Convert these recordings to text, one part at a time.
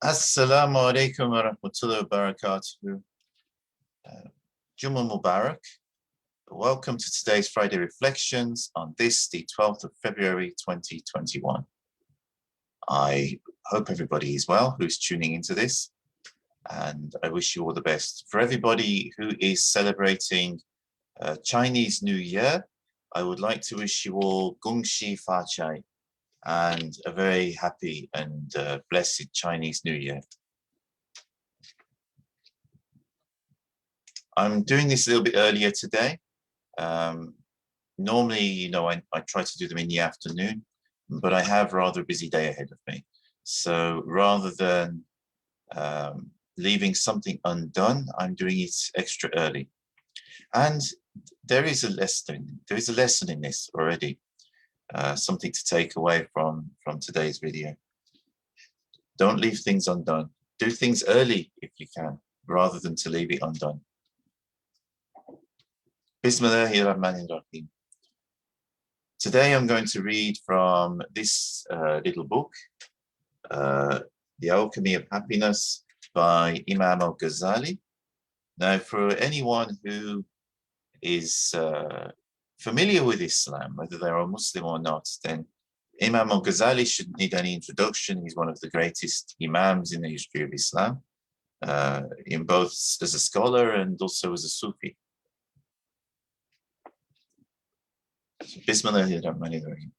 Assalamu alaikum wa rahmatullahi wa barakatuh. Jummah Mubarak. Welcome to today's Friday Reflections on this, the 12th of February 2021. I hope everybody is well who's tuning into this, and I wish you all the best. For everybody who is celebrating Chinese New Year, I would like to wish you all Gong Xi Fa Chai and a very happy and blessed Chinese New Year. I'm doing this a little bit earlier today. Normally, I try to do them in the afternoon, but I have rather a busy day ahead of me. So rather than leaving something undone, I'm doing it extra early. And there is a lesson in this already. Something to take away from today's video. Don't leave things undone. Do things early if you can, rather than to leave it undone. Bismillahirrahmanirrahim. Today I'm going to read from this little book, The Alchemy of Happiness by Imam Al-Ghazali. Now, for anyone who is familiar with Islam, whether they're a Muslim or not, then Imam Al-Ghazali shouldn't need any introduction. He's one of the greatest Imams in the history of Islam, in both as a scholar and also as a Sufi. Bismillahirrahmanirrahim.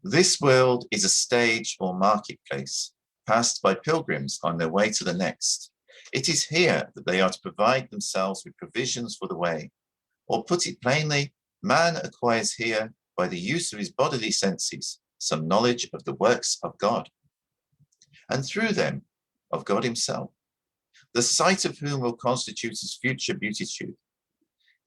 This world is a stage or marketplace passed by pilgrims on their way to the next. It is here that they are to provide themselves with provisions for the way. Or put it plainly, man acquires here, by the use of his bodily senses, some knowledge of the works of God, and through them, of God himself, the sight of whom will constitute his future beatitude.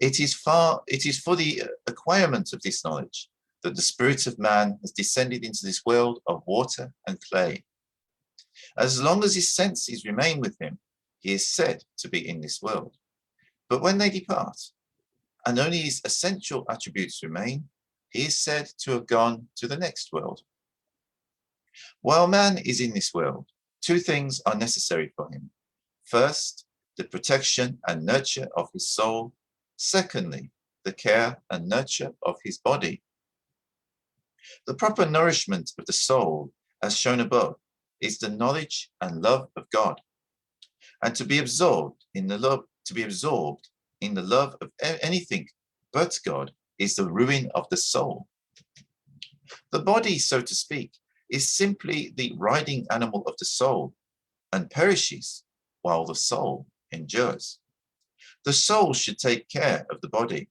It is for the acquirement of this knowledge that the spirit of man has descended into this world of water and clay. As long as his senses remain with him, he is said to be in this world. But when they depart, and only his essential attributes remain, he is said to have gone to the next world. While man is in this world, two things are necessary for him. First, the protection and nurture of his soul. Secondly, the care and nurture of his body. The proper nourishment of the soul, as shown above, is the knowledge and love of God, and to be absorbed in the love of anything but God is the ruin of the soul. The body, so to speak, is simply the riding animal of the soul and perishes while the soul endures. The soul should take care of the body,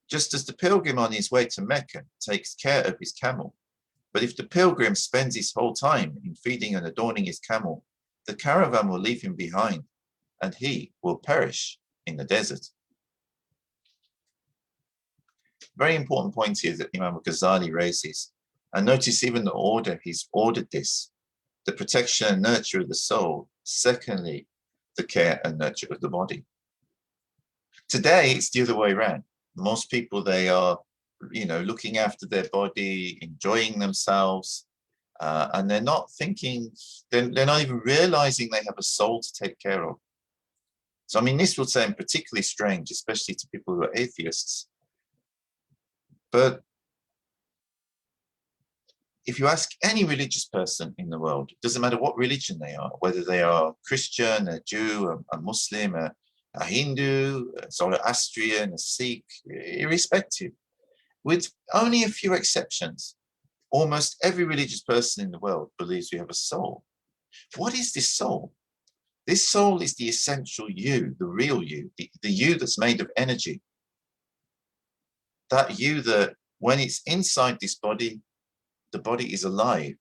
just as the pilgrim on his way to Mecca takes care of his camel. But if the pilgrim spends his whole time in feeding and adorning his camel, the caravan will leave him behind, and he will perish in the desert. Very important point here that Imam Al-Ghazali raises. And notice even the order he's ordered this. The protection and nurture of the soul. Secondly, the care and nurture of the body. Today, it's the other way around. Most people, they are, looking after their body, enjoying themselves, and they're not thinking, they're not even realizing they have a soul to take care of. So, this will sound particularly strange, especially to people who are atheists. But if you ask any religious person in the world, it doesn't matter what religion they are, whether they are Christian, a Jew, a Muslim, a Hindu, a Zoroastrian, a Sikh, irrespective, with only a few exceptions, almost every religious person in the world believes we have a soul. What is this soul? This soul is the essential you, the real you, the you that's made of energy. That you that when it's inside this body, the body is alive.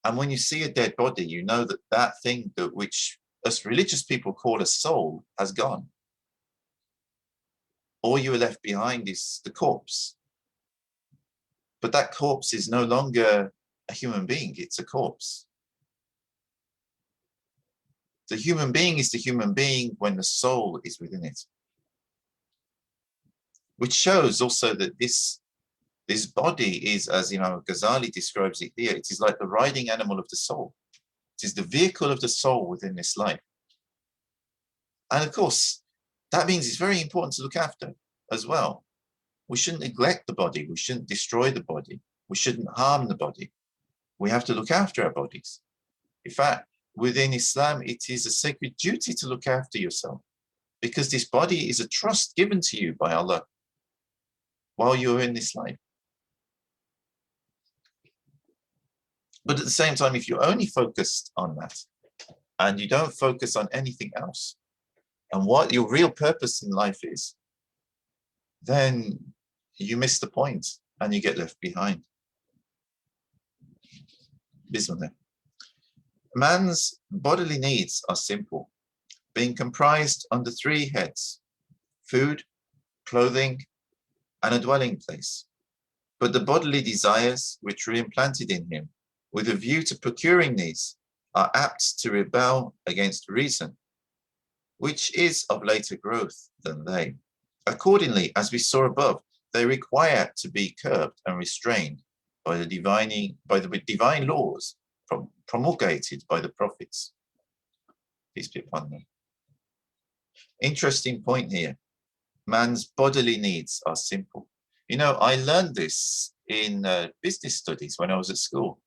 And when you see a dead body, you know that that thing which us religious people call a soul has gone. All you are left behind is the corpse. But that corpse is no longer a human being, it's a corpse. The human being is the human being when the soul is within it. Which shows also that this body is, as Imam Al-Ghazali describes it here, it is like the riding animal of the soul. It is the vehicle of the soul within this life. And of course, that means it's very important to look after as well. We shouldn't neglect the body. We shouldn't destroy the body. We shouldn't harm the body. We have to look after our bodies. In fact, within Islam, it is a sacred duty to look after yourself, because this body is a trust given to you by Allah while you're in this life. But at the same time, if you're only focused on that and you don't focus on anything else and what your real purpose in life is, then you miss the point and you get left behind. Bismillah. Man's bodily needs are simple, being comprised under three heads: food, clothing, and a dwelling place. But the bodily desires which are implanted in him with a view to procuring these are apt to rebel against reason, which is of later growth than they. Accordingly, as we saw above, they require to be curbed and restrained by the divine laws promulgated by the prophets. Peace be upon them. Interesting point here. Man's bodily needs are simple. You know, I learned this in business studies when I was at school.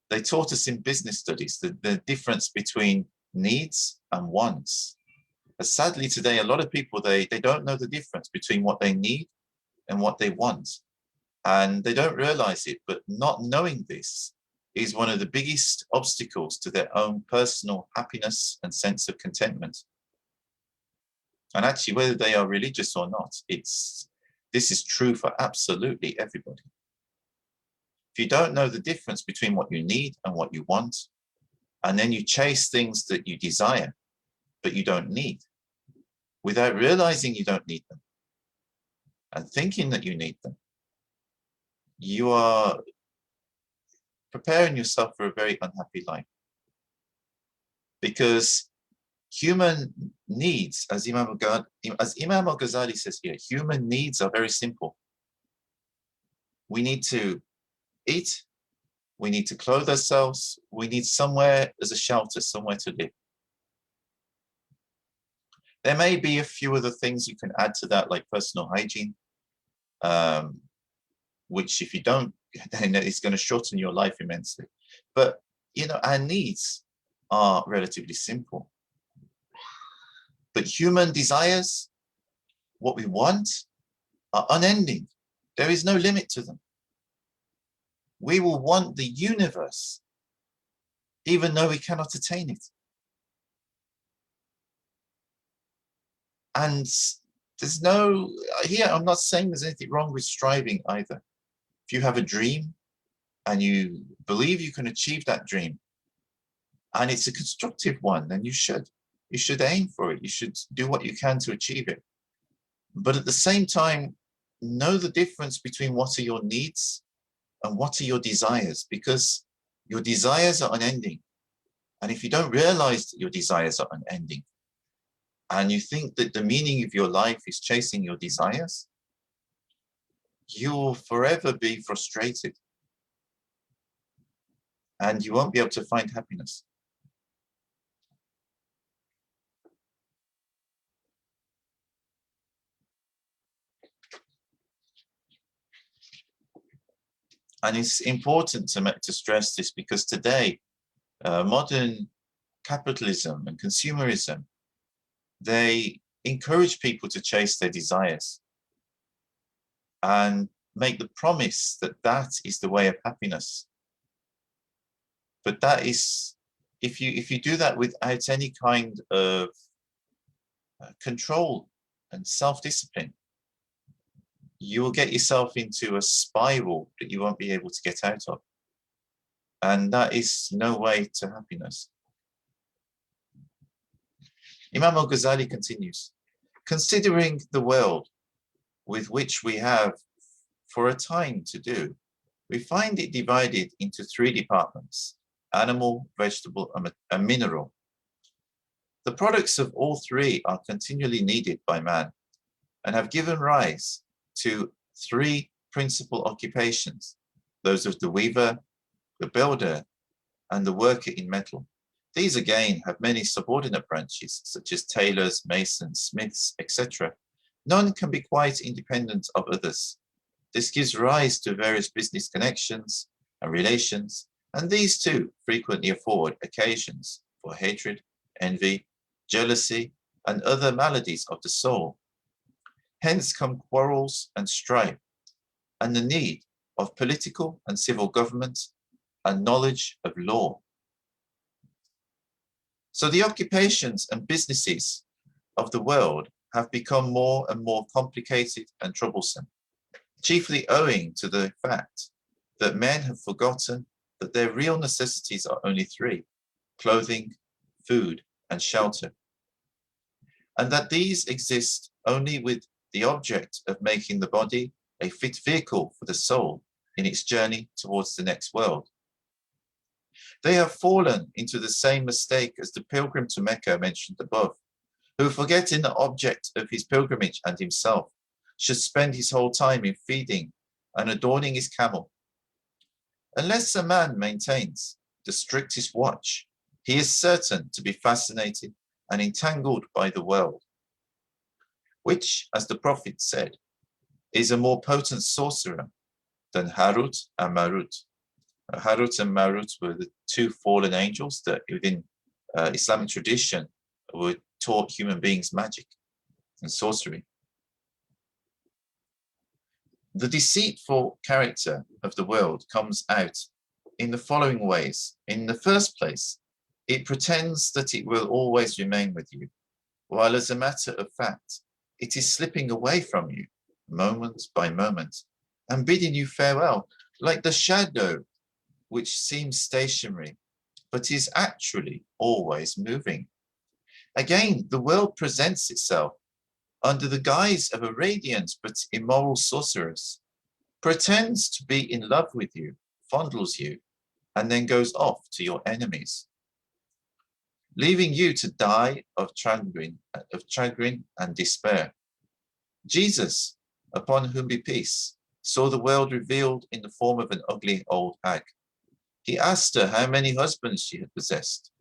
They taught us in business studies the difference between needs and wants. But sadly today, a lot of people, they don't know the difference between what they need and what they want. And they don't realize it, but not knowing this is one of the biggest obstacles to their own personal happiness and sense of contentment. And actually, whether they are religious or not, this is true for absolutely everybody. If you don't know the difference between what you need and what you want, and then you chase things that you desire, but you don't need, without realizing you don't need them, and thinking that you need them, you are preparing yourself for a very unhappy life. Because human needs, as Imam Al-Ghazali says here, human needs are very simple. We need to eat, we need to clothe ourselves, we need somewhere as a shelter, somewhere to live. There may be a few other things you can add to that, like personal hygiene, which if you don't, then it's going to shorten your life immensely. But, you know, our needs are relatively simple. But human desires, what we want, are unending. There is no limit to them. We will want the universe, even though we cannot attain it. And there's no, here I'm not saying there's anything wrong with striving either. If you have a dream and you believe you can achieve that dream, and it's a constructive one, then you should aim for it. You should do what you can to achieve it. But at the same time, know the difference between what are your needs and what are your desires, because your desires are unending. And if you don't realize that your desires are unending, and you think that the meaning of your life is chasing your desires, you'll forever be frustrated. And you won't be able to find happiness. And it's important to stress this, because today, modern capitalism and consumerism, they encourage people to chase their desires and make the promise that that is the way of happiness. But that is, if you do that without any kind of control and self-discipline, you will get yourself into a spiral that you won't be able to get out of. And that is no way to happiness. Imam Al-Ghazali continues, considering the world with which we have for a time to do, we find it divided into three departments: animal, vegetable, and mineral. The products of all three are continually needed by man and have given rise to three principal occupations: those of the weaver, the builder, and the worker in metal. These again have many subordinate branches, such as tailors, masons, smiths, etc. None can be quite independent of others. This gives rise to various business connections and relations, and these too frequently afford occasions for hatred, envy, jealousy, and other maladies of the soul. Hence come quarrels and strife, and the need of political and civil government and knowledge of law. So the occupations and businesses of the world have become more and more complicated and troublesome, chiefly owing to the fact that men have forgotten that their real necessities are only three: clothing, food, and shelter, and that these exist only with the object of making the body a fit vehicle for the soul in its journey towards the next world. They have fallen into the same mistake as the pilgrim to Mecca mentioned above, who, forgetting the object of his pilgrimage and himself, should spend his whole time in feeding and adorning his camel. Unless a man maintains the strictest watch, he is certain to be fascinated and entangled by the world, which, as the Prophet said, is a more potent sorcerer than Harut and Marut. Harut and Marut were the two fallen angels that within Islamic tradition were taught human beings magic and sorcery. The deceitful character of the world comes out in the following ways. In the first place, it pretends that it will always remain with you, while as a matter of fact, it is slipping away from you moment by moment and bidding you farewell, like the shadow which seems stationary, but is actually always moving. Again, the world presents itself under the guise of a radiant but immoral sorceress, pretends to be in love with you, fondles you, and then goes off to your enemies, leaving you to die of chagrin and despair. Jesus, upon whom be peace, saw the world revealed in the form of an ugly old hag. He asked her how many husbands she had possessed.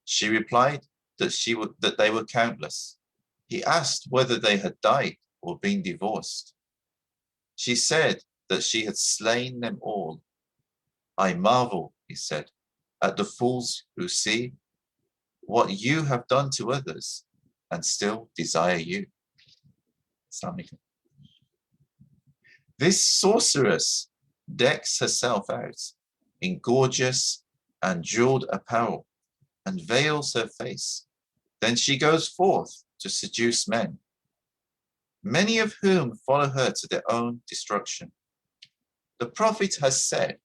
She replied that they were countless. He asked whether they had died or been divorced. She said that she had slain them all. I marvel, he said, at the fools who see what you have done to others and still desire you. Salam alaikum. This sorceress decks herself out in gorgeous and jeweled apparel and veils her face. Then she goes forth to seduce men, many of whom follow her to their own destruction. The Prophet has said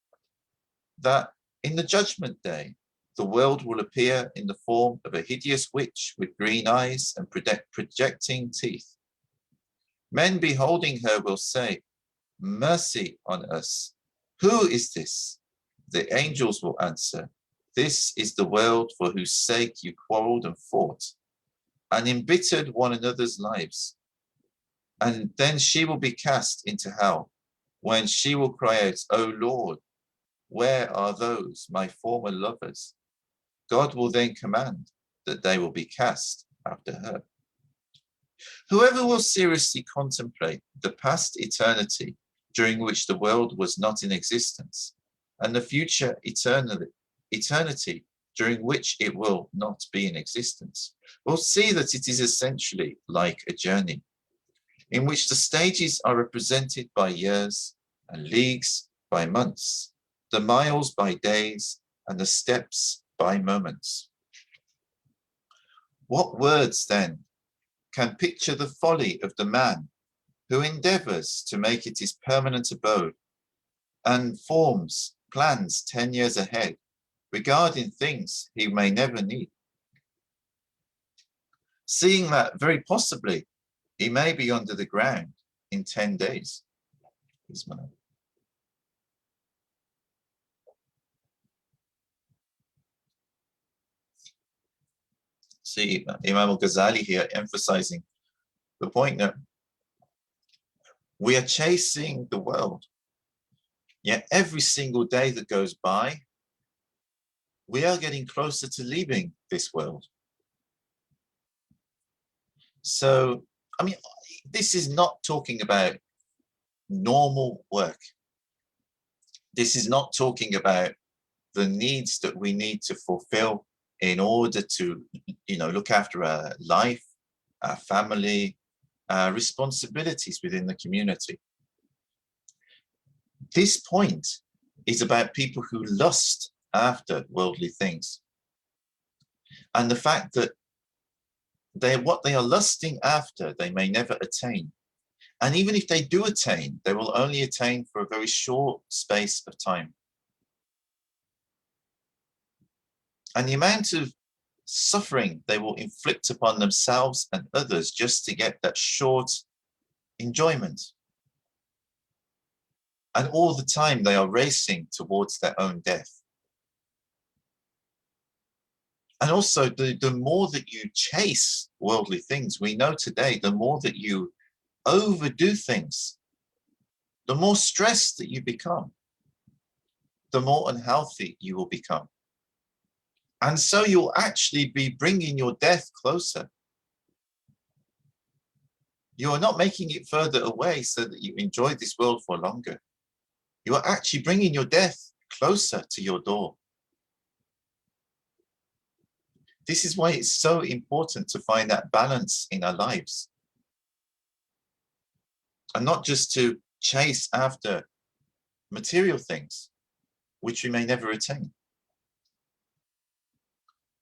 that in the judgment day, the world will appear in the form of a hideous witch with green eyes and projecting teeth. Men beholding her will say, "Mercy on us. Who is this?" The angels will answer, "This is the world for whose sake you quarreled and fought and embittered one another's lives." And then she will be cast into hell, when she will cry out, "O Lord, where are those, my former lovers?" God will then command that they will be cast after her. Whoever will seriously contemplate the past eternity during which the world was not in existence, and the future eternity during which it will not be in existence, will see that it is essentially like a journey, in which the stages are represented by years and leagues by months, the miles by days, and the steps by moments. What words, then, can picture the folly of the man who endeavors to make it his permanent abode and forms plans 10 years ahead regarding things he may never need, seeing that very possibly he may be under the ground in 10 days? See, Imam Al-Ghazali here emphasizing the point that we are chasing the world, yet every single day that goes by, we are getting closer to leaving this world. So, I mean, this is not talking about normal work. This is not talking about the needs that we need to fulfill in order to, look after our life, our family, our responsibilities within the community. This point is about people who lust after worldly things. And the fact that what they are lusting after, they may never attain. And even if they do attain, they will only attain for a very short space of time. And the amount of suffering they will inflict upon themselves and others just to get that short enjoyment. And all the time they are racing towards their own death. And also, the more that you chase worldly things, we know today, the more that you overdo things, the more stressed that you become, the more unhealthy you will become. And so you'll actually be bringing your death closer. You are not making it further away so that you enjoy this world for longer. You are actually bringing your death closer to your door. This is why it's so important to find that balance in our lives. And not just to chase after material things, which we may never attain.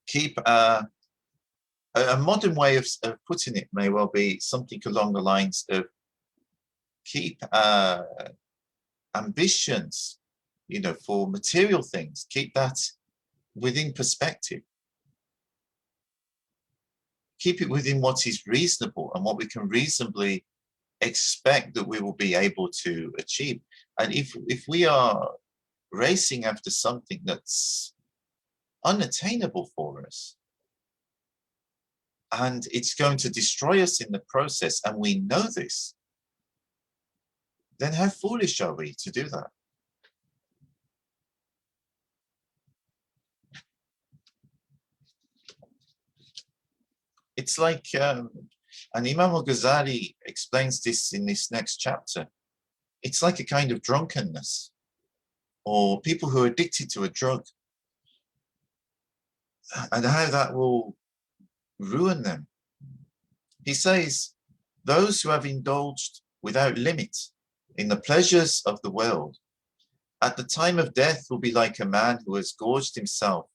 Keep a modern way of putting it may well be something along the lines of keep ambitions, for material things, keep that within perspective. Keep it within what is reasonable and what we can reasonably expect that we will be able to achieve. And if we are racing after something that's unattainable for us, and it's going to destroy us in the process, and we know this, then how foolish are we to do that? It's like, and Imam Al-Ghazali explains this in this next chapter, it's like a kind of drunkenness, or people who are addicted to a drug, and how that will ruin them. He says, those who have indulged without limit in the pleasures of the world, at the time of death will be like a man who has gorged himself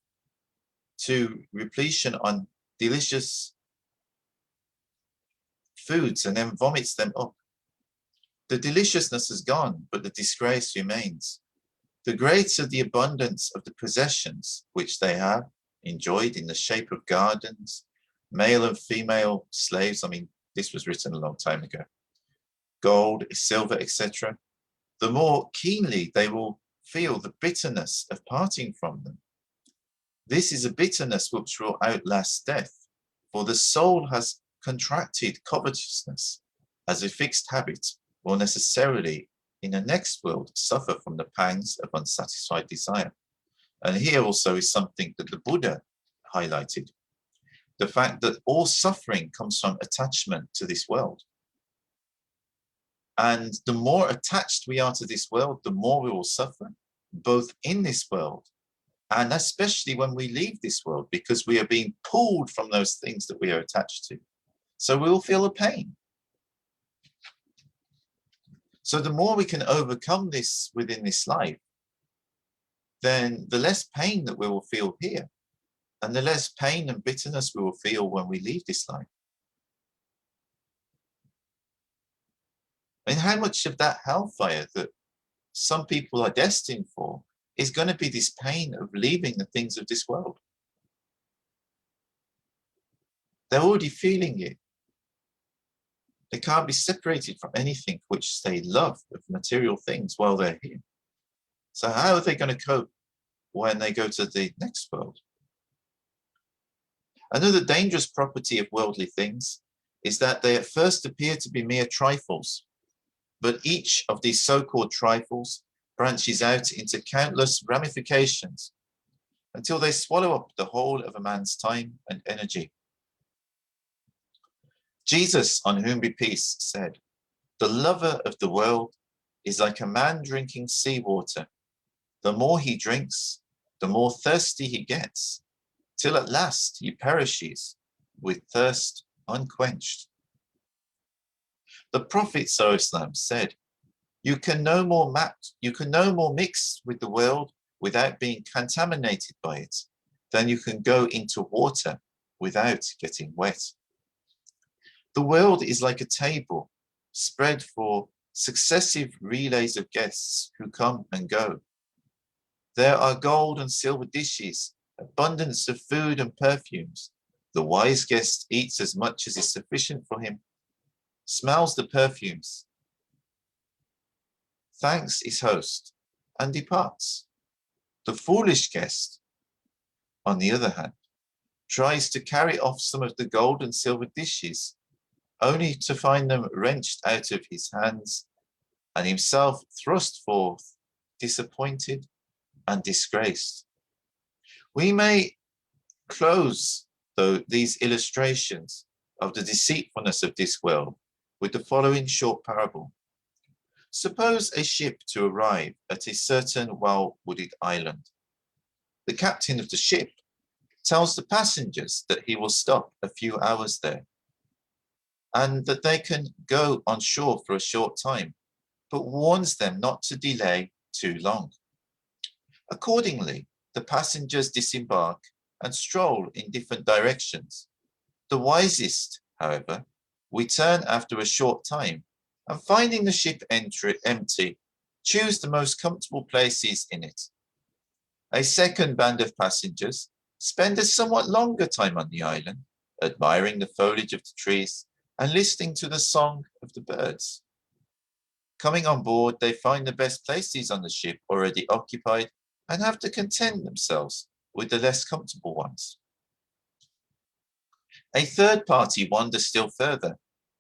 to repletion on delicious foods and then vomits them up. The deliciousness is gone, but the disgrace remains. The greater the abundance of the possessions which they have enjoyed in the shape of gardens, male and female slaves, I mean, this was written a long time ago, gold, silver, etc., the more keenly they will feel the bitterness of parting from them. This is a bitterness which will outlast death, for the soul has contracted covetousness as a fixed habit, will necessarily in the next world suffer from the pangs of unsatisfied desire. And here also is something that the Buddha highlighted, the fact that all suffering comes from attachment to this world. And the more attached we are to this world, the more we will suffer, both in this world and especially when we leave this world, because we are being pulled from those things that we are attached to. So we will feel a pain. So the more we can overcome this within this life, then the less pain that we will feel here, and the less pain and bitterness we will feel when we leave this life. And how much of that hellfire that some people are destined for is going to be this pain of leaving the things of this world? They're already feeling it. They can't be separated from anything which they love of material things while they're here. So how are they going to cope when they go to the next world? Another dangerous property of worldly things is that they at first appear to be mere trifles, but each of these so-called trifles branches out into countless ramifications until they swallow up the whole of a man's time and energy. Jesus, on whom be peace, said, "The lover of the world is like a man drinking seawater. The more he drinks, the more thirsty he gets, till at last he perishes with thirst unquenched." The Prophet ﷺ said, you can no more mix with the world without being contaminated by it than you can go into water without getting wet. The world is like a table spread for successive relays of guests who come and go. There are gold and silver dishes, abundance of food and perfumes. The wise guest eats as much as is sufficient for him, smells the perfumes, thanks his host, and departs. The foolish guest, on the other hand, tries to carry off some of the gold and silver dishes, only to find them wrenched out of his hands and himself thrust forth, disappointed and disgraced. We may close, though, these illustrations of the deceitfulness of this world with the following short parable. Suppose a ship to arrive at a certain well-wooded island. The captain of the ship tells the passengers that he will stop a few hours there and that they can go on shore for a short time, but warns them not to delay too long. Accordingly, the passengers disembark and stroll in different directions. The wisest, however, return after a short time and, finding the ship empty, choose the most comfortable places in it. A second band of passengers spend a somewhat longer time on the island, admiring the foliage of the trees and listening to the song of the birds. Coming on board, they find the best places on the ship already occupied and have to content themselves with the less comfortable ones. A third party wanders still further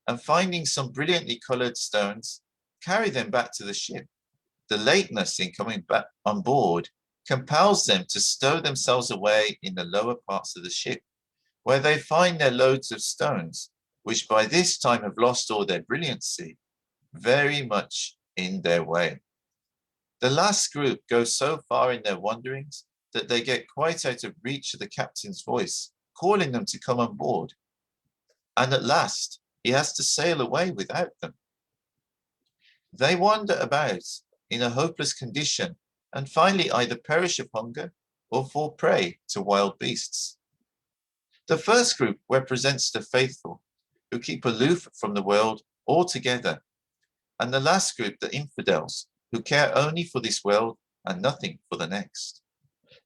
and, finding some brilliantly colored stones, carry them back to the ship. The lateness in coming back on board compels them to stow themselves away in the lower parts of the ship, where they find their loads of stones, which by this time have lost all their brilliancy, very much in their way. The last group go so far in their wanderings that they get quite out of reach of the captain's voice, calling them to come on board. And at last, he has to sail away without them. They wander about in a hopeless condition and finally either perish of hunger or fall prey to wild beasts. The first group represents the faithful, who keep aloof from the world altogether, and the last group, the infidels, who care only for this world and nothing for the next.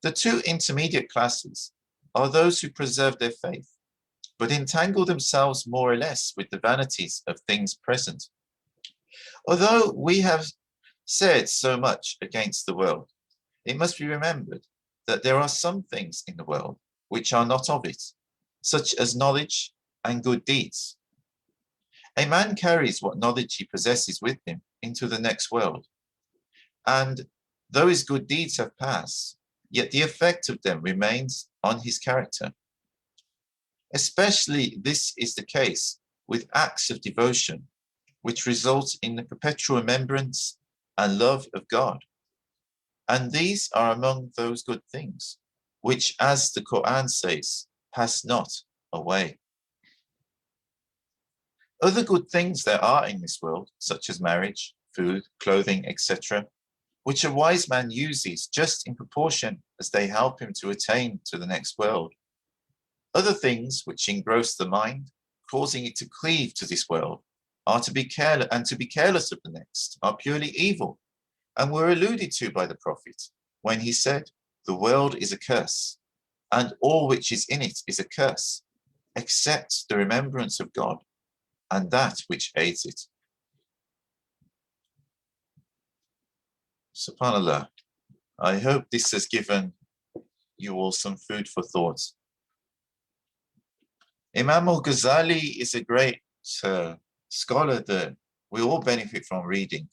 The two intermediate classes are those who preserve their faith, but entangle themselves more or less with the vanities of things present. Although we have said so much against the world, it must be remembered that there are some things in the world which are not of it, such as knowledge and good deeds. A man carries what knowledge he possesses with him into the next world, and though his good deeds have passed, yet the effect of them remains on his character. Especially this is the case with acts of devotion, which result in the perpetual remembrance and love of God. And these are among those good things, which, as the Quran says, pass not away. Other good things there are in this world, such as marriage, food, clothing, etc., which a wise man uses just in proportion as they help him to attain to the next world. Other things which engross the mind, causing it to cleave to this world, are to be careless of the next, are purely evil, and were alluded to by the Prophet when he said, "The world is a curse, and all which is in it is a curse, except the remembrance of God and that which aids it." SubhanAllah, I hope this has given you all some food for thought. Imam Al-Ghazali is a great scholar that we all benefit from reading.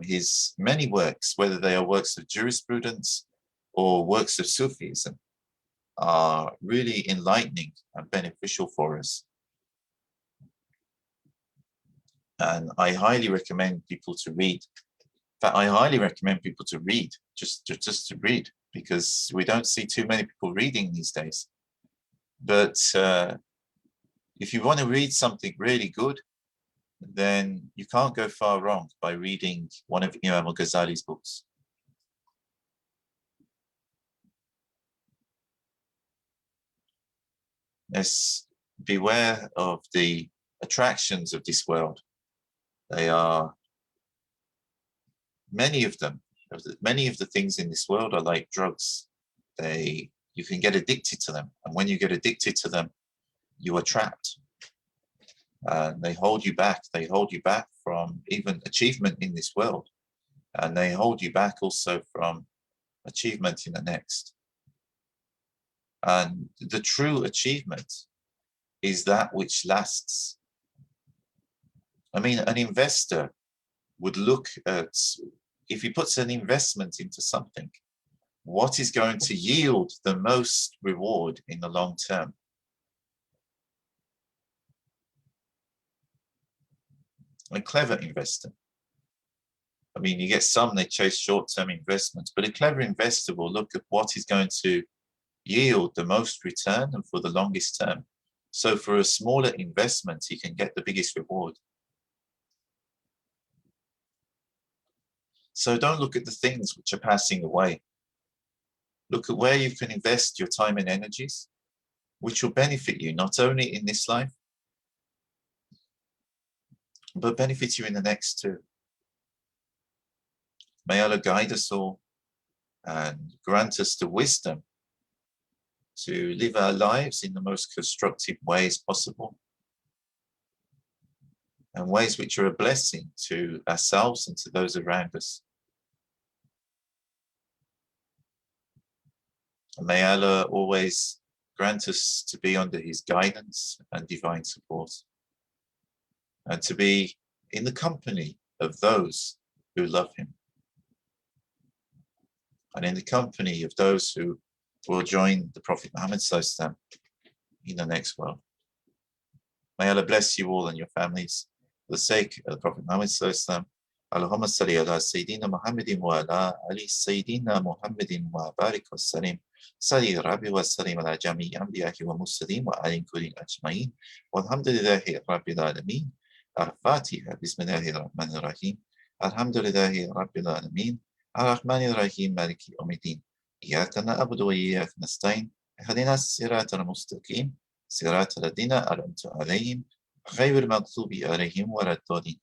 His many works, whether they are works of jurisprudence or works of Sufism, are really enlightening and beneficial for us. And I highly recommend people to read. In fact, I highly recommend people to read, just to read, because we don't see too many people reading these days. But if you want to read something really good, then you can't go far wrong by reading one of Imam Al-Ghazali's books. Let's beware of the attractions of this world. They are, many of the things in this world are like drugs. You can get addicted to them. And when you get addicted to them, you are trapped. They hold you back. They hold you back from even achievement in this world. And they hold you back also from achievement in the next. And the true achievement is that which lasts. I mean, an investor would look at, if he puts an investment into something, what is going to yield the most reward in the long term? A clever investor. I mean, you get some, they chase short-term investments, but a clever investor will look at what is going to yield the most return and for the longest term. So for a smaller investment, he can get the biggest reward. So don't look at the things which are passing away. Look at where you can invest your time and energies, which will benefit you not only in this life, but benefit you in the next too. May Allah guide us all and grant us the wisdom to live our lives in the most constructive ways possible, and ways which are a blessing to ourselves and to those around us. And may Allah always grant us to be under his guidance and divine support, and to be in the company of those who love him, and in the company of those who will join the Prophet Muhammad ﷺ in the next world. May Allah bless you all and your families for the sake of the Prophet Muhammad ﷺ. Allahumma salli ala Sayyidina Muhammadin wa ala ali Sayyidina Muhammadin wa barik wa salim. Salli Rabbi wa salim ala jami'i anbiyahi wa mursalin wa alin kulli ajma'in. Walhamdulillahi Rabbil Alameen. Al-Fatiha. Bismillahir Rahmanir Rahim. Alhamdulillahi Rabbil Alameen. Ar-Rahmanir Rahim. Maliki Yawmiddin. إياك نعبد وإياك نستعين اهدنا الصراط المستقيم صراط الذين أنعمت عليهم غير المغضوب عليهم ولا الضالين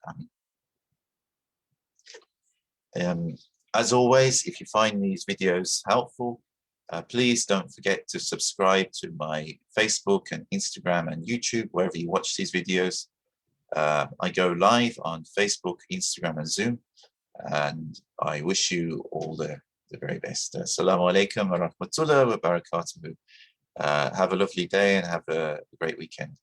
آمين. As always, if you find these videos helpful, please don't forget to subscribe to my Facebook and Instagram and YouTube, wherever you watch these videos. I go live on Facebook, Instagram, and Zoom, and I wish you all the very best. Salam alaikum wa rahmatullahi wa barakatuh. Have a lovely day and have a great weekend.